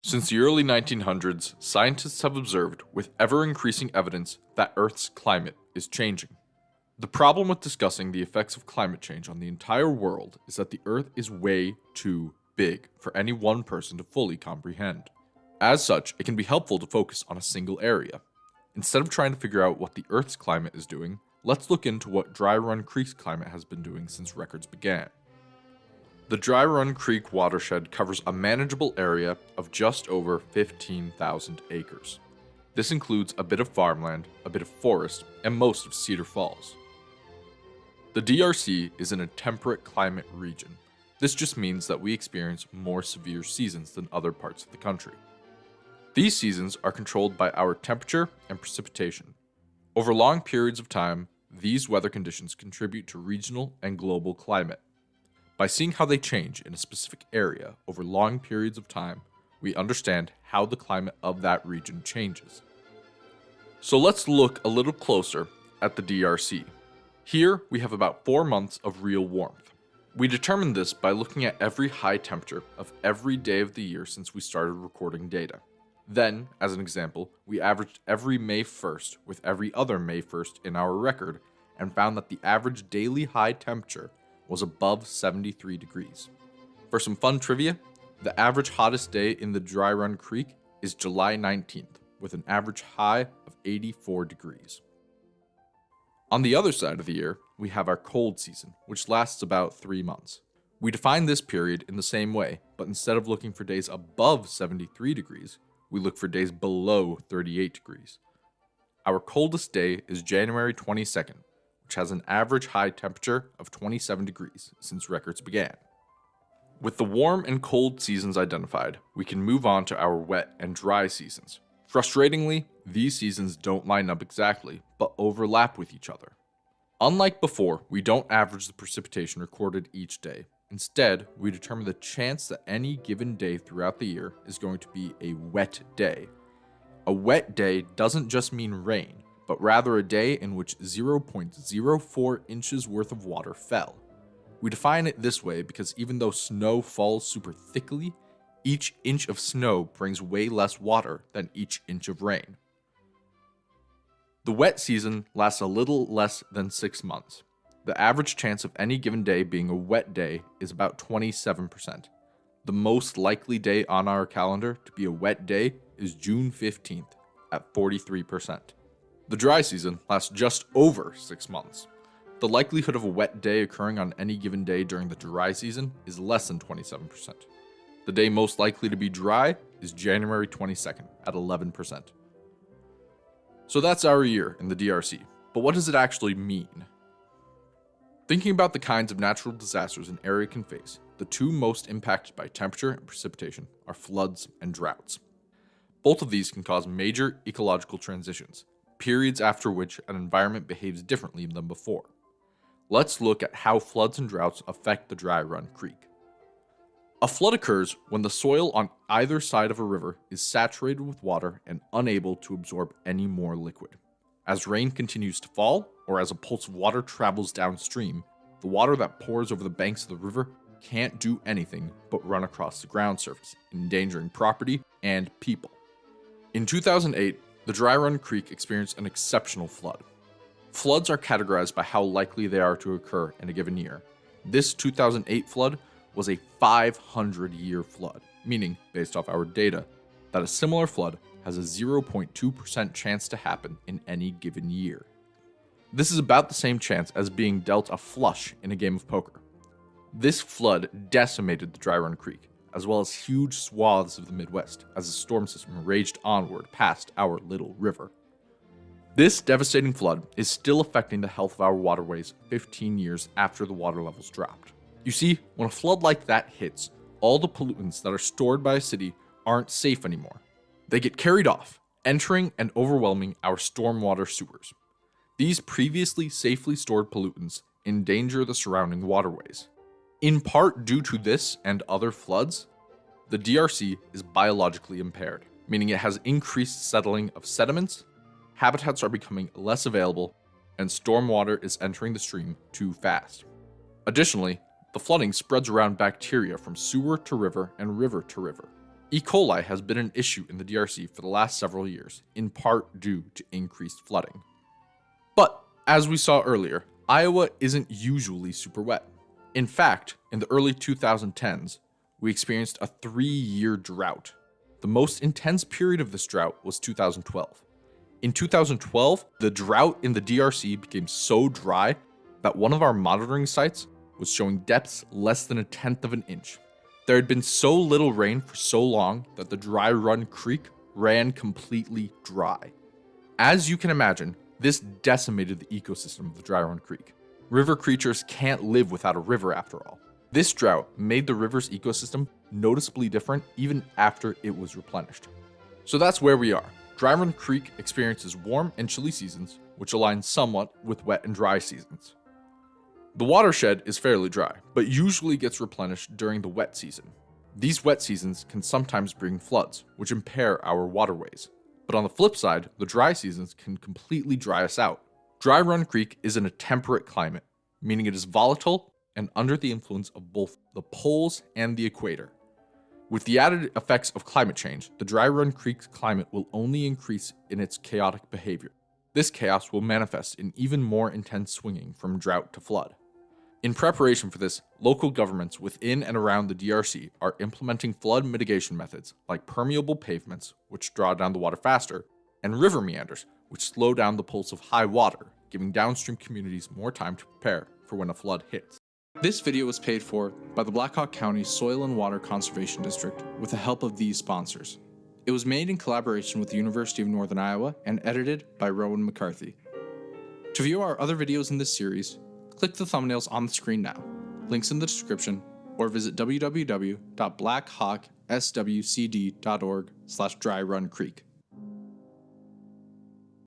Since the early 1900s, scientists have observed with ever-increasing evidence that Earth's climate is changing. The problem with discussing the effects of climate change on the entire world is that the Earth is way too big for any one person to fully comprehend. As such, it can be helpful to focus on a single area. Instead of trying to figure out what the Earth's climate is doing, let's look into what Dry Run Creek's climate has been doing since records began. The Dry Run Creek watershed covers a manageable area of just over 15,000 acres. This includes a bit of farmland, a bit of forest, and most of Cedar Falls. The DRC is in a temperate climate region. This just means that we experience more severe seasons than other parts of the country. These seasons are controlled by our temperature and precipitation. Over long periods of time, these weather conditions contribute to regional and global climate. By seeing how they change in a specific area over long periods of time, we understand how the climate of that region changes. So let's look a little closer at the DRC. Here, we have about 4 months of real warmth. We determined this by looking at every high temperature of every day of the year since we started recording data. Then, as an example, we averaged every May 1st with every other May 1st in our record and found that the average daily high temperature was above 73 degrees. For some fun trivia, the average hottest day in the Dry Run Creek is July 19th, with an average high of 84 degrees. On the other side of the year, we have our cold season, which lasts about 3 months. We define this period in the same way, but instead of looking for days above 73 degrees, we look for days below 38 degrees. Our coldest day is January 22nd, which has an average high temperature of 27 degrees since records began. With the warm and cold seasons identified, we can move on to our wet and dry seasons. Frustratingly, these seasons don't line up exactly, but overlap with each other. Unlike before, we don't average the precipitation recorded each day. Instead, we determine the chance that any given day throughout the year is going to be a wet day. A wet day doesn't just mean rain, but rather a day in which 0.04 inches worth of water fell. We define it this way because even though snow falls super thickly, each inch of snow brings way less water than each inch of rain. The wet season lasts a little less than 6 months. The average chance of any given day being a wet day is about 27%. The most likely day on our calendar to be a wet day is June 15th at 43%. The dry season lasts just over 6 months. The likelihood of a wet day occurring on any given day during the dry season is less than 27%. The day most likely to be dry is January 22nd at 11%. So that's our year in the DRC, but what does it actually mean? Thinking about the kinds of natural disasters an area can face, the two most impacted by temperature and precipitation are floods and droughts. Both of these can cause major ecological transitions, periods after which an environment behaves differently than before. Let's look at how floods and droughts affect the Dry Run Creek. A flood occurs when the soil on either side of a river is saturated with water and unable to absorb any more liquid. As rain continues to fall, or as a pulse of water travels downstream, the water that pours over the banks of the river can't do anything but run across the ground surface, endangering property and people. In 2008, the Dry Run Creek experienced an exceptional flood. Floods are categorized by how likely they are to occur in a given year. This 2008 flood was a 500-year flood, meaning, based off our data, that a similar flood has a 0.2% chance to happen in any given year. This is about the same chance as being dealt a flush in a game of poker. This flood decimated the Dry Run Creek, as well as huge swaths of the Midwest, as the storm system raged onward past our little river. This devastating flood is still affecting the health of our waterways 15 years after the water levels dropped. You see, when a flood like that hits, all the pollutants that are stored by a city aren't safe anymore. They get carried off, entering and overwhelming our stormwater sewers. These previously safely stored pollutants endanger the surrounding waterways. In part due to this and other floods, the DRC is biologically impaired, meaning it has increased settling of sediments, habitats are becoming less available, and stormwater is entering the stream too fast. Additionally, the flooding spreads around bacteria from sewer to river and river to river. E. coli has been an issue in the DRC for the last several years, in part due to increased flooding. But, as we saw earlier, Iowa isn't usually super wet. In fact, in the early 2010s, we experienced a 3-year drought. The most intense period of this drought was 2012. In 2012, the drought in the DRC became so dry that one of our monitoring sites was showing depths less than 1/10 of an inch. There had been so little rain for so long that the Dry Run Creek ran completely dry. As you can imagine, this decimated the ecosystem of the Dry Run Creek. River creatures can't live without a river after all. This drought made the river's ecosystem noticeably different even after it was replenished. So that's where we are. Dry Run Creek experiences warm and chilly seasons, which align somewhat with wet and dry seasons. The watershed is fairly dry, but usually gets replenished during the wet season. These wet seasons can sometimes bring floods, which impair our waterways. But on the flip side, the dry seasons can completely dry us out. Dry Run Creek is in a temperate climate, meaning it is volatile and under the influence of both the poles and the equator. With the added effects of climate change, the Dry Run Creek's climate will only increase in its chaotic behavior. This chaos will manifest in even more intense swinging from drought to flood. In preparation for this, local governments within and around the DRC are implementing flood mitigation methods like permeable pavements, which draw down the water faster, and river meanders, which slow down the pulse of high water, giving downstream communities more time to prepare for when a flood hits. This video was paid for by the Black Hawk County Soil and Water Conservation District with the help of these sponsors. It was made in collaboration with the University of Northern Iowa and edited by Rowan McCarthy. To view our other videos in this series, click the thumbnails on the screen now, links in the description, or visit www.blackhawkswcd.org/dryrun creek.